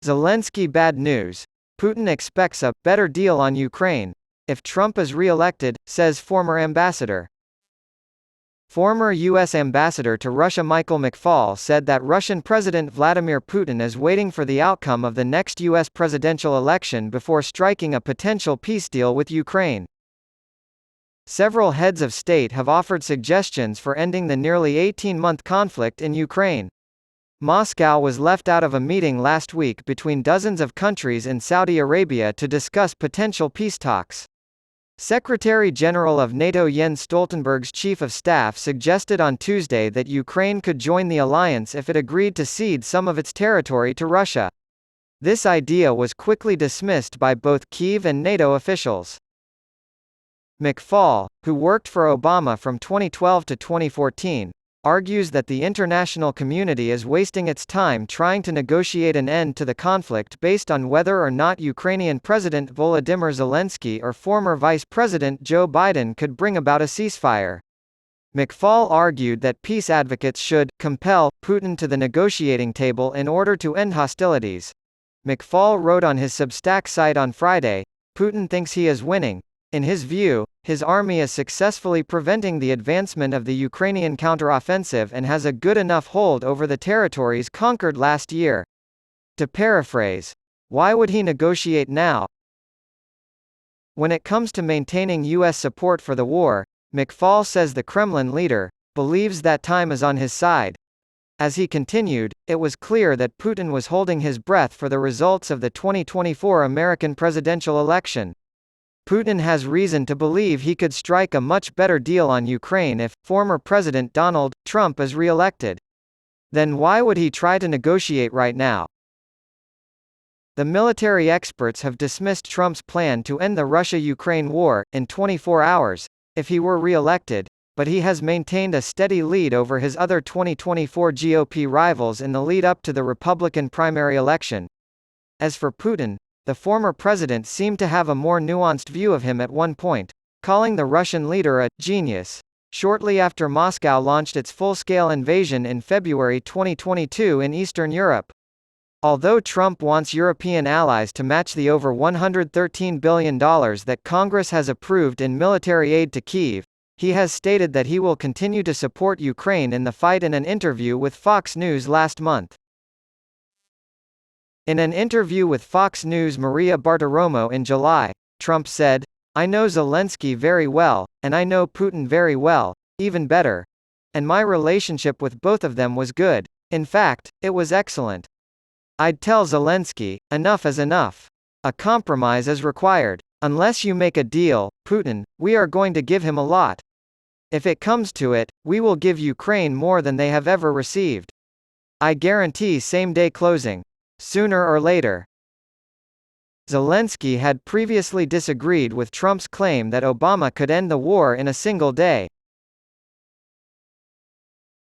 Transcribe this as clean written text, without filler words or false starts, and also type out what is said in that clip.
Zelensky bad news. Putin expects a better deal on Ukraine if Trump is re-elected, says former ambassador. Former U.S. ambassador to Russia Michael McFaul said that Russian President Vladimir Putin is waiting for the outcome of the next U.S. presidential election before striking a potential peace deal with Ukraine. Several heads of state have offered suggestions for ending the nearly 18-month conflict in Ukraine. Moscow was left out of a meeting last week between dozens of countries in Saudi Arabia to discuss potential peace talks. Secretary-General of NATO Jens Stoltenberg's chief of staff suggested on Tuesday that Ukraine could join the alliance if it agreed to cede some of its territory to Russia. This idea was quickly dismissed by both Kyiv and NATO officials. McFaul, who worked for Obama from 2012 to 2014, argues that the international community is wasting its time trying to negotiate an end to the conflict based on whether or not Ukrainian President Volodymyr Zelensky or former Vice President Joe Biden could bring about a ceasefire. McFaul argued that peace advocates should compel Putin to the negotiating table in order to end hostilities. McFaul wrote on his Substack site on Friday, "Putin thinks he is winning. In his view, his army is successfully preventing the advancement of the Ukrainian counteroffensive and has a good enough hold over the territories conquered last year." To paraphrase, why would he negotiate now? When it comes to maintaining U.S. support for the war, McFaul says the Kremlin leader believes that time is on his side. As he continued, it was clear that Putin was holding his breath for the results of the 2024 American presidential election. Putin has reason to believe he could strike a much better deal on Ukraine if former President Donald Trump is re-elected. Then why would he try to negotiate right now? The military experts have dismissed Trump's plan to end the Russia-Ukraine war in 24 hours, if he were re-elected, but he has maintained a steady lead over his other 2024 GOP rivals in the lead-up to the Republican primary election. As for Putin, the former president seemed to have a more nuanced view of him at one point, calling the Russian leader a genius, shortly after Moscow launched its full-scale invasion in February 2022 in Eastern Europe. Although Trump wants European allies to match the over $113 billion that Congress has approved in military aid to Kyiv, he has stated that he will continue to support Ukraine in the fight in an interview with Fox News last month. In an interview with Fox News' Maria Bartiromo in July, Trump said, "I know Zelensky very well, and I know Putin very well, even better. And my relationship with both of them was good. In fact, it was excellent. I'd tell Zelensky, enough is enough. A compromise is required. Unless you make a deal, Putin, we are going to give him a lot. If it comes to it, we will give Ukraine more than they have ever received. I guarantee same-day closing. Sooner or later." Zelensky had previously disagreed with Trump's claim that Obama could end the war in a single day.